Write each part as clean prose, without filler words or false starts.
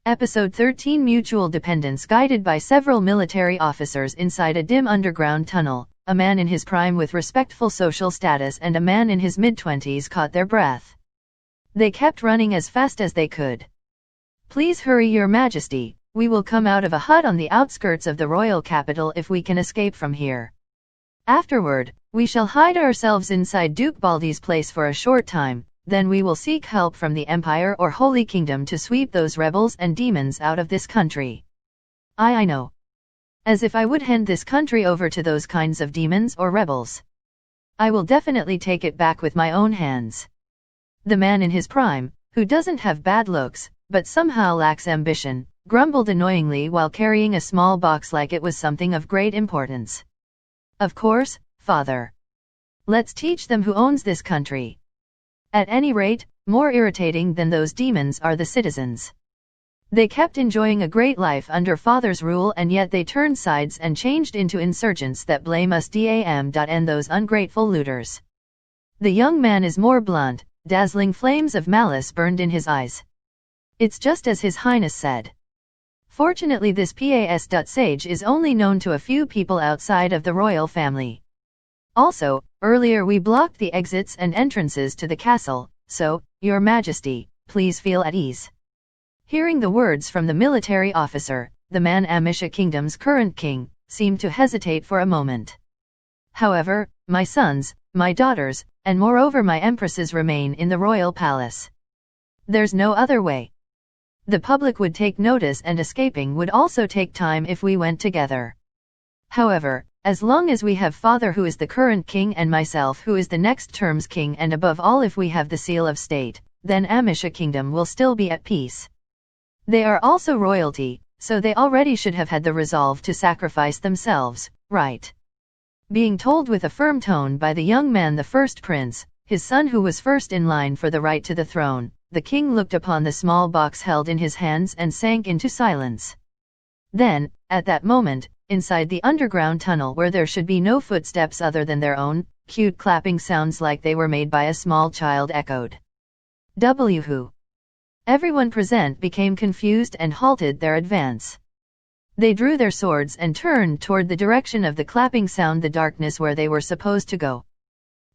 Episode 13 Mutual Dependence. Guided by several military officers inside a dim underground tunnel, a man in his prime with respectful social status and a man in his mid-20s caught their breath. They kept running as fast as they could. "Please hurry, Your Majesty. We will come out of a hut on the outskirts of the royal capital if we can escape from here. Afterward, we shall hide ourselves inside Duke Baldi's place for a short time. Then we will seek help from the Empire or Holy Kingdom to sweep those rebels and demons out of this country." I know. As if I would hand this country over to those kinds of demons or rebels. I will definitely take it back with my own hands. The man in his prime, who doesn't have bad looks, but somehow lacks ambition, grumbled annoyingly while carrying a small box like it was something of great importance. "Of course, Father. Let's teach them who owns this country. At any rate, more irritating than those demons are the citizens. They kept enjoying a great life under Father's rule and yet they turned sides and changed into insurgents that blame us and those ungrateful looters." The young man is more blunt, dazzling flames of malice burned in his eyes. "It's just as His Highness said. Fortunately this sage is only known to a few people outside of the royal family. Also, earlier we blocked the exits and entrances to the castle, so, Your Majesty, please feel at ease." Hearing the words from the military officer, the man Amisha Kingdom's current king, seemed to hesitate for a moment. "However, my sons, my daughters, and moreover my empresses remain in the royal palace. There's no other way. The public would take notice and escaping would also take time if we went together. However, as long as we have Father who is the current king and myself who is the next term's king and above all if we have the seal of state, then Amisha Kingdom will still be at peace. They are also royalty, so they already should have had the resolve to sacrifice themselves, right?" Being told with a firm tone by the young man, the first prince, his son who was first in line for the right to the throne, the king looked upon the small box held in his hands and sank into silence. Then, at that moment, inside the underground tunnel where there should be no footsteps other than their own, cute clapping sounds like they were made by a small child echoed. Who? Everyone present became confused and halted their advance. They drew their swords and turned toward the direction of the clapping sound, the darkness where they were supposed to go.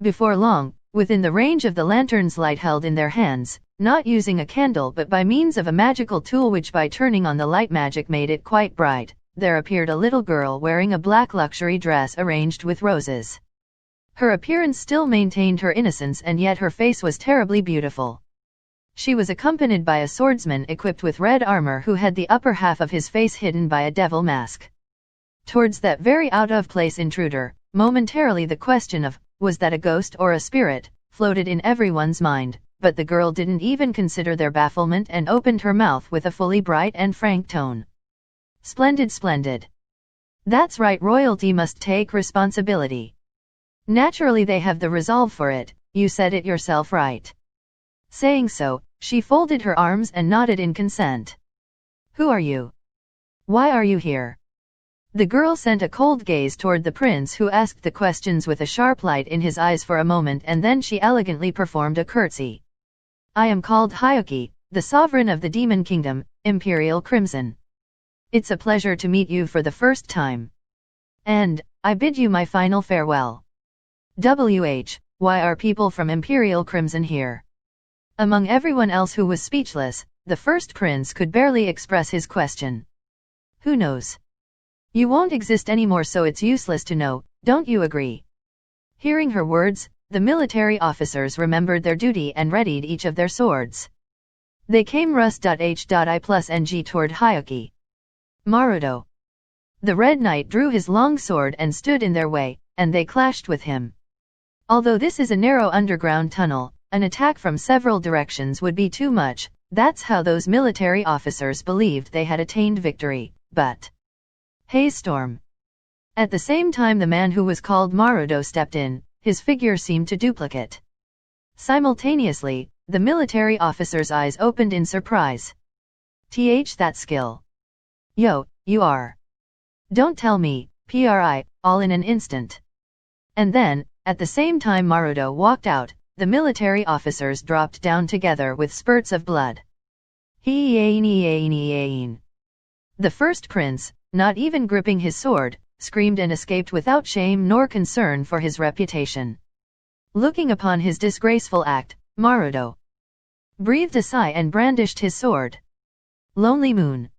Before long, within the range of the lantern's light held in their hands, not using a candle but by means of a magical tool which by turning on the light magic made it quite bright, there appeared a little girl wearing a black luxury dress arranged with roses. Her appearance still maintained her innocence and yet her face was terribly beautiful. She was accompanied by a swordsman equipped with red armor who had the upper half of his face hidden by a devil mask. Towards that very out-of-place intruder, momentarily the question of, was that a ghost or a spirit, floated in everyone's mind, but the girl didn't even consider their bafflement and opened her mouth with a fully bright and frank tone. "Splendid, splendid. That's right, royalty must take responsibility. Naturally they have the resolve for it, you said it yourself, right?" Saying so, she folded her arms and nodded in consent. "Who are you? Why are you here?" The girl sent a cold gaze toward the prince who asked the questions with a sharp light in his eyes for a moment and then she elegantly performed a curtsy. "I am called Hyuke, the sovereign of the Demon Kingdom, Imperial Crimson. It's a pleasure to meet you for the first time. And, I bid you my final farewell. Why are people from Imperial Crimson here?" Among everyone else who was speechless, the first prince could barely express his question. "Who knows? You won't exist anymore so it's useless to know, don't you agree?" Hearing her words, the military officers remembered their duty and readied each of their swords. They came Rus.H.I+NG toward Hyuke. Marudo. The Red Knight drew his long sword and stood in their way, and they clashed with him. Although this is a narrow underground tunnel, an attack from several directions would be too much, that's how those military officers believed they had attained victory, but... Hailstorm. At the same time the man who was called Marudo stepped in, his figure seemed to duplicate. Simultaneously, the military officer's eyes opened in surprise. That skill. Yo, you are. Don't tell me, all in an instant. And then, at the same time Marudo walked out, the military officers dropped down together with spurts of blood. The first prince, not even gripping his sword, screamed and escaped without shame nor concern for his reputation. Looking upon his disgraceful act, Marudo breathed a sigh and brandished his sword. Lonely moon.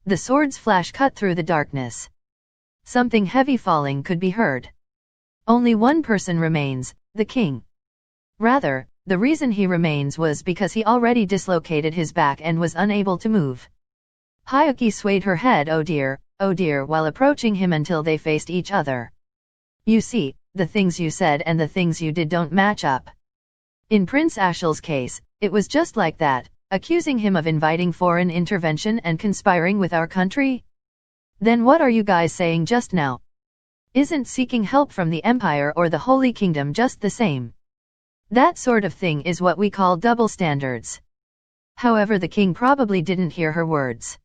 The sword's flash cut through the darkness. Something heavy falling could be heard. Only one person remains, the king. Rather, the reason he remains was because he already dislocated his back and was unable to move. Hyuki swayed her head oh dear, while approaching him until they faced each other. You see, the things you said and the things you did don't match up. In Prince Ashel's case, it was just like that, accusing him of inviting foreign intervention and conspiring with our country? Then what are you guys saying just now? Isn't seeking help from the Empire or the Holy Kingdom just the same? That sort of thing is what we call double standards. However, the king probably didn't hear her words.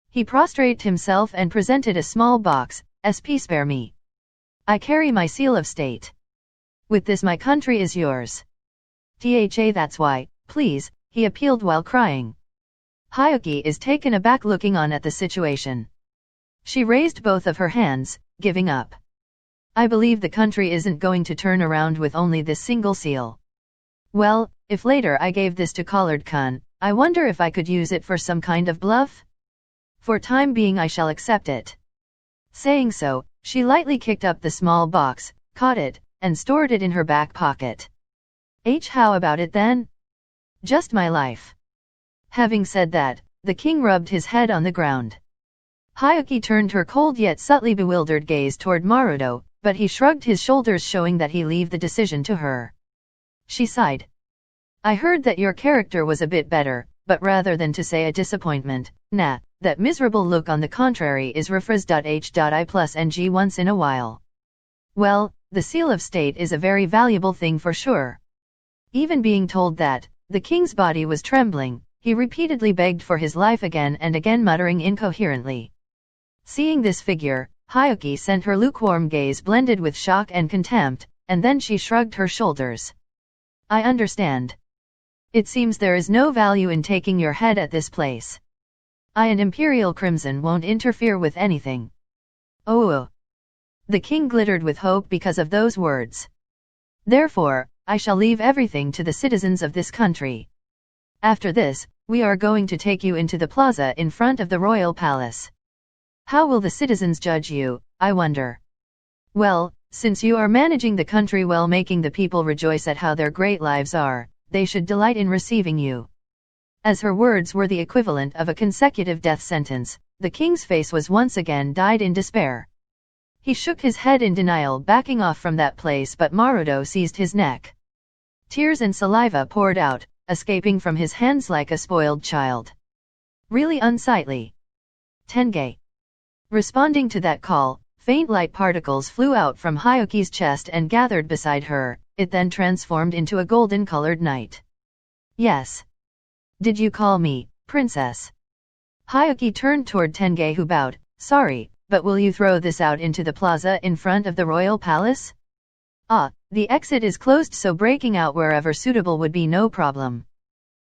He prostrated himself and presented a small box. SP, spare me. I carry my seal of state. With this my country is yours. Tha, that's why, please, he appealed while crying. Hyuki is taken aback looking on at the situation. She raised both of her hands, giving up. I believe the country isn't going to turn around with only this single seal. Well, if later I gave this to Collard-kun, I wonder if I could use it for some kind of bluff? For time being I shall accept it. Saying so, she lightly kicked up the small box, caught it, and stored it in her back pocket. How about it then? Just my life. Having said that, the king rubbed his head on the ground. Hyuki turned her cold yet subtly bewildered gaze toward Marudo, but he shrugged his shoulders showing that he left the decision to her. She sighed. I heard that your character was a bit better, but rather than to say a disappointment, nah, that miserable look on the contrary is refres.h.I plus ng once in a while. Well, the seal of state is a very valuable thing for sure. Even being told that, the king's body was trembling, he repeatedly begged for his life again and again muttering incoherently. Seeing this figure, Hyuki sent her lukewarm gaze blended with shock and contempt, and then she shrugged her shoulders. I understand. It seems there is no value in taking your head at this place. I and Imperial Crimson won't interfere with anything. Oh. The king glittered with hope because of those words. Therefore, I shall leave everything to the citizens of this country. After this, we are going to take you into the plaza in front of the royal palace. How will the citizens judge you, I wonder? Well, since you are managing the country well, making the people rejoice at how their great lives are, they should delight in receiving you. As her words were the equivalent of a consecutive death sentence, the king's face was once again dyed in despair. He shook his head in denial, backing off from that place, but Marudo seized his neck. Tears and saliva poured out, escaping from his hands like a spoiled child. Really unsightly. Tenge. Responding to that call, faint light particles flew out from Hyuki's chest and gathered beside her. It then transformed into a golden-colored night. Yes. Did you call me, princess? Hyuki turned toward Tenge, who bowed. Sorry, but will you throw this out into the plaza in front of the royal palace? The exit is closed, so breaking out wherever suitable would be no problem.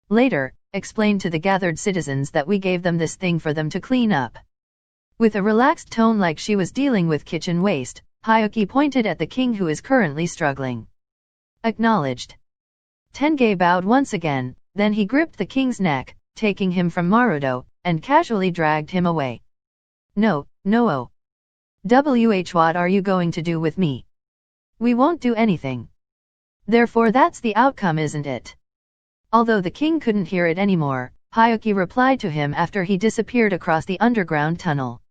Later, explain to the gathered citizens that we gave them this thing for them to clean up. With a relaxed tone like she was dealing with kitchen waste, Hyuki pointed at the king, who is currently struggling. Acknowledged. Tenge bowed once again, then he gripped the king's neck, taking him from Marudo, and casually dragged him away. No. What are you going to do with me? We won't do anything. Therefore that's the outcome, isn't it? Although the king couldn't hear it anymore, Hyuki replied to him after he disappeared across the underground tunnel.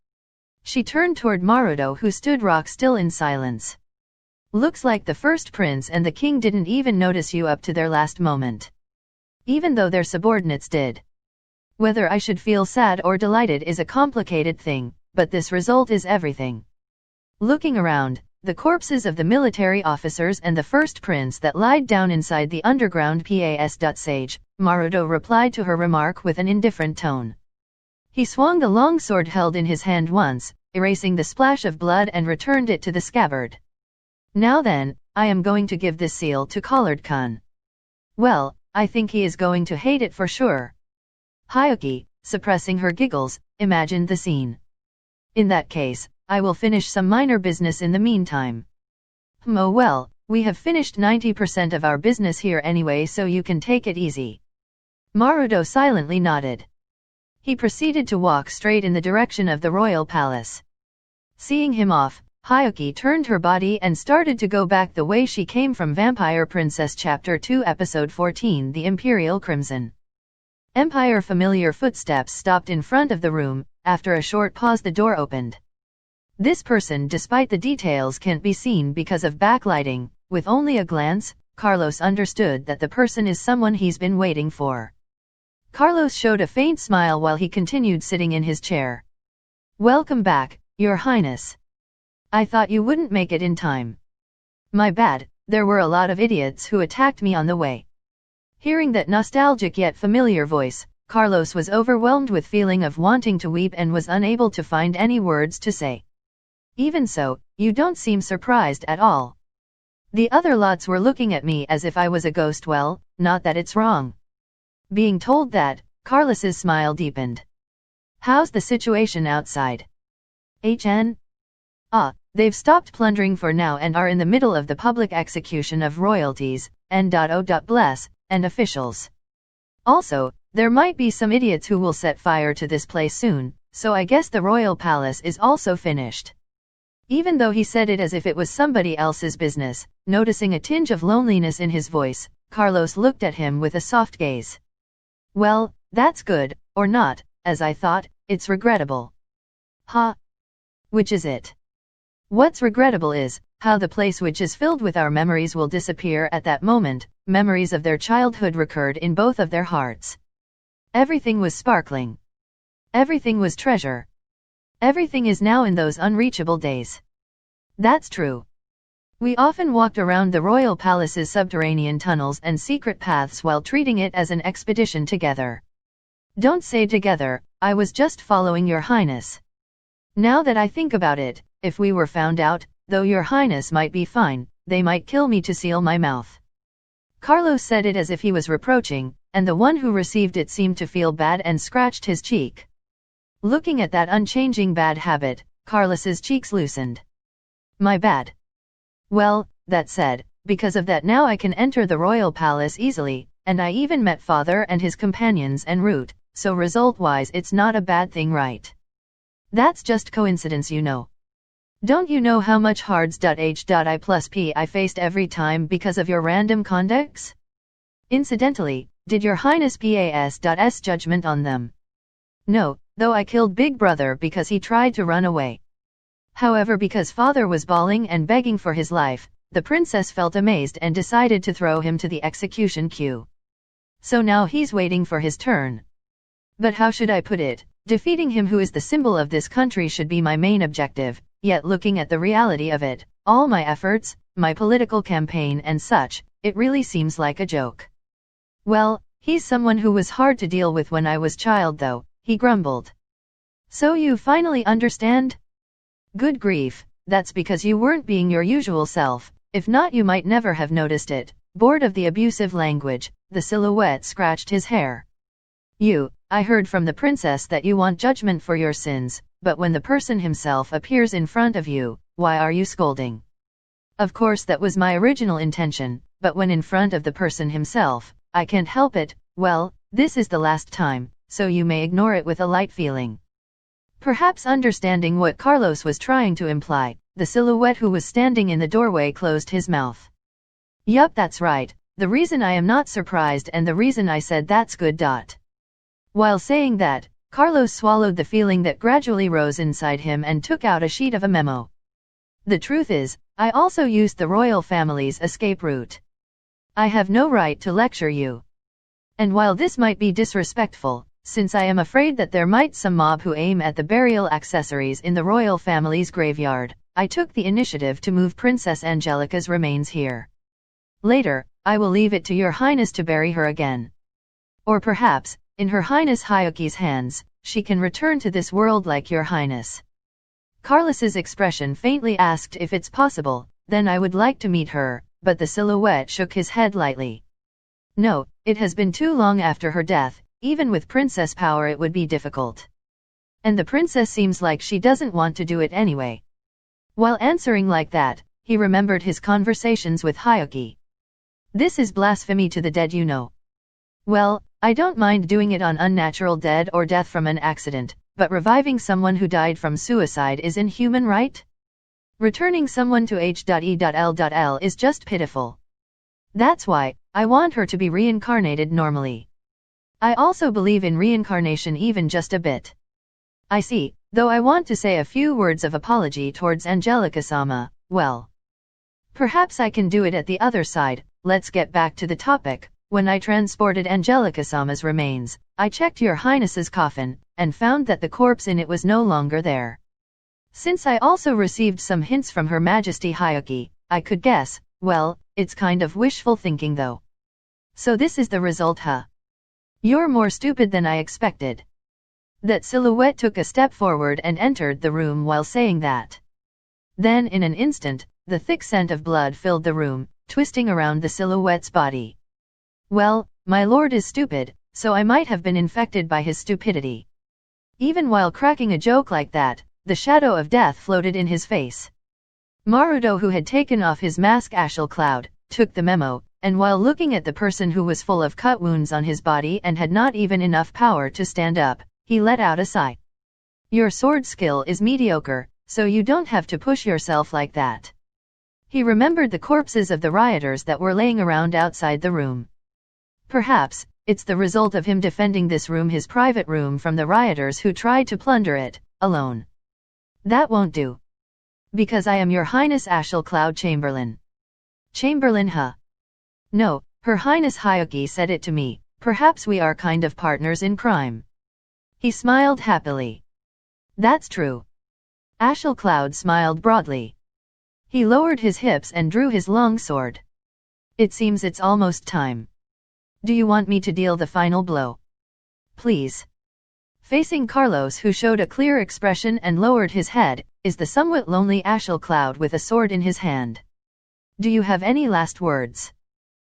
She turned toward Marudo, who stood rock still in silence. Looks like the first prince and the king didn't even notice you up to their last moment. Even though their subordinates did. Whether I should feel sad or delighted is a complicated thing, but this result is everything. Looking around, the corpses of the military officers and the first prince that lied down inside the underground pas. Marudo replied to her remark with an indifferent tone. He swung the long sword held in his hand once, erasing the splash of blood, and returned it to the scabbard. Now then, I am going to give this seal to Collard-kun. Well, I think he is going to hate it for sure. Hyuki, suppressing her giggles, imagined the scene. In that case, I will finish some minor business in the meantime. Oh well, we have finished 90% of our business here anyway, so you can take it easy. Maruto silently nodded. He proceeded to walk straight in the direction of the royal palace. Seeing him off, Hyuki turned her body and started to go back the way she came from Vampire Princess Chapter 2 Episode 14 The Imperial Crimson. Empire familiar footsteps stopped in front of the room. After a short pause the door opened. This person, despite the details, can't be seen because of backlighting. With only a glance, Carlos understood that the person is someone he's been waiting for. Carlos showed a faint smile while he continued sitting in his chair. Welcome back, Your Highness. I thought you wouldn't make it in time. My bad, there were a lot of idiots who attacked me on the way. Hearing that nostalgic yet familiar voice, Carlos was overwhelmed with feeling of wanting to weep and was unable to find any words to say. Even so, you don't seem surprised at all. The other lots were looking at me as if I was a ghost. Well, not that it's wrong. Being told that, Carlos's smile deepened. How's the situation outside? HN? They've stopped plundering for now and are in the middle of the public execution of royalties, bless, and officials. Also, there might be some idiots who will set fire to this place soon, so I guess the royal palace is also finished. Even though he said it as if it was somebody else's business, noticing a tinge of loneliness in his voice, Carlos looked at him with a soft gaze. Well, that's good, or not, as I thought, it's regrettable. Which is it? What's regrettable is, how the place which is filled with our memories will disappear at that moment. Memories of their childhood recurred in both of their hearts. Everything was sparkling. Everything was treasure. Everything is now in those unreachable days. That's true. We often walked around the royal palace's subterranean tunnels and secret paths while treating it as an expedition together. Don't say together, I was just following Your Highness. Now that I think about it, if we were found out, though Your Highness might be fine, they might kill me to seal my mouth. Carlos said it as if he was reproaching, and the one who received it seemed to feel bad and scratched his cheek. Looking at that unchanging bad habit, Carlos's cheeks loosened. My bad. Well, that said, because of that now I can enter the royal palace easily, and I even met father and his companions en route, so result-wise it's not a bad thing, right? That's just coincidence, you know. Don't you know how much hards.h.i+p I faced every time because of your random conducts? Incidentally, did Your Highness pass judgment on them? No, though I killed Big Brother because he tried to run away. However, because father was bawling and begging for his life, the princess felt amazed and decided to throw him to the execution queue. So now he's waiting for his turn. But how should I put it? Defeating him, who is the symbol of this country, should be my main objective. Yet looking at the reality of it, all my efforts, my political campaign and such, it really seems like a joke. Well, he's someone who was hard to deal with when I was child though, he grumbled. So you finally understand? Good grief, that's because you weren't being your usual self, if not you might never have noticed it. Bored of the abusive language, the silhouette scratched his hair. I heard from the princess that you want judgment for your sins, but when the person himself appears in front of you, why are you scolding? Of course that was my original intention, but when in front of the person himself, I can't help it. Well, this is the last time, so you may ignore it with a light feeling. Perhaps understanding what Carlos was trying to imply, the silhouette who was standing in the doorway closed his mouth. Yup, that's right, the reason I am not surprised and the reason I said that's good. While saying that, Carlos swallowed the feeling that gradually rose inside him and took out a sheet of a memo. The truth is, I also used the royal family's escape route. I have no right to lecture you. And while this might be disrespectful, since I am afraid that there might some mob who aim at the burial accessories in the royal family's graveyard, I took the initiative to move Princess Angelica's remains here. Later, I will leave it to Your Highness to bury her again. Or perhaps, in Her Highness Hyuki's hands, she can return to this world like Your Highness. Carlos's expression faintly asked if it's possible. Then I would like to meet her, but the silhouette shook his head lightly. No, it has been too long after her death, even with princess power it would be difficult. And the princess seems like she doesn't want to do it anyway. While answering like that, he remembered his conversations with Hyuki. This is blasphemy to the dead, you know. Well, I don't mind doing it on unnatural dead or death from an accident, but reviving someone who died from suicide is inhuman, right? Returning someone to H.E.L.L. is just pitiful. That's why, I want her to be reincarnated normally. I also believe in reincarnation even just a bit. I see, though I want to say a few words of apology towards Angelica-sama, well. Perhaps I can do it at the other side. Let's get back to the topic. When I transported Angelica-sama's remains, I checked your highness's coffin, and found that the corpse in it was no longer there. Since I also received some hints from Her Majesty Hyuki, I could guess, well, it's kind of wishful thinking though. So this is the result, huh? You're more stupid than I expected. That silhouette took a step forward and entered the room while saying that. Then in an instant, the thick scent of blood filled the room, twisting around the silhouette's body. Well, my lord is stupid, so I might have been infected by his stupidity. Even while cracking a joke like that, the shadow of death floated in his face. Marudo, who had taken off his mask Ashel Cloud, took the memo, and while looking at the person who was full of cut wounds on his body and had not even enough power to stand up, he let out a sigh. Your sword skill is mediocre, so you don't have to push yourself like that. He remembered the corpses of the rioters that were laying around outside the room. Perhaps, it's the result of him defending this room, his private room, from the rioters who tried to plunder it, alone. That won't do. Because I am your Highness Ashel Cloud Chamberlain. Chamberlain, huh? No, Her Highness Hyuki said it to me. Perhaps we are kind of partners in crime. He smiled happily. That's true. Ashel Cloud smiled broadly. He lowered his hips and drew his long sword. It seems it's almost time. Do you want me to deal the final blow? Please. Facing Carlos, who showed a clear expression and lowered his head, is the somewhat lonely Ashel Cloud with a sword in his hand. Do you have any last words?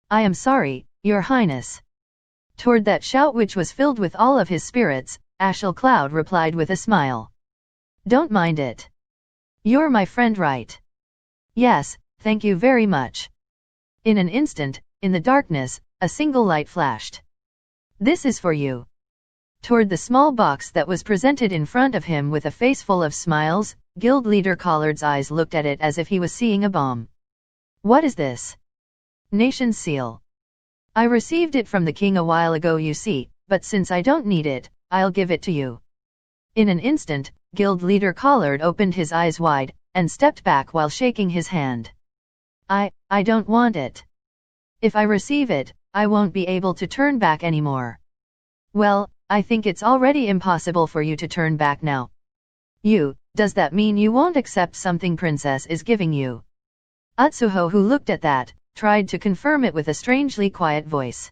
I am sorry, Your Highness. Toward that shout, which was filled with all of his spirits, Ashel Cloud replied with a smile. Don't mind it. You're my friend, right? Yes, thank you very much. In an instant, in the darkness, a single light flashed. This is for you. Toward the small box that was presented in front of him with a face full of smiles, Guild Leader Collard's eyes looked at it as if he was seeing a bomb. What is this? Nation's seal. I received it from the king a while ago, you see, but since I don't need it, I'll give it to you. In an instant, Guild Leader Collard opened his eyes wide, and stepped back while shaking his hand. I don't want it. If I receive it, I won't be able to turn back anymore. Well, I think it's already impossible for you to turn back now. Does that mean you won't accept something Princess is giving you? Atsuho, who looked at that, tried to confirm it with a strangely quiet voice.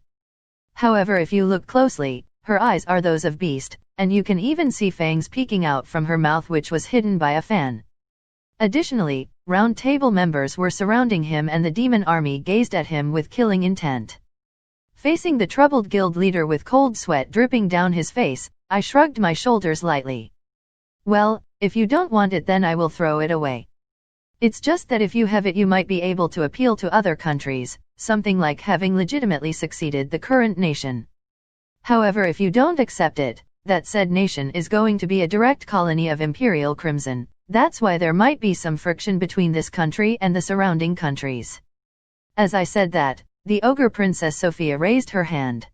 However, if you look closely, her eyes are those of beast, and you can even see fangs peeking out from her mouth, which was hidden by a fan. Additionally, round table members were surrounding him and the demon army gazed at him with killing intent. Facing the troubled guild leader with cold sweat dripping down his face, I shrugged my shoulders lightly. Well, if you don't want it, then I will throw it away. It's just that if you have it, you might be able to appeal to other countries, something like having legitimately succeeded the current nation. However, if you don't accept it, that said nation is going to be a direct colony of Imperial Crimson. That's why there might be some friction between this country and the surrounding countries. As I said that, the ogre Princess Sophia raised her hand.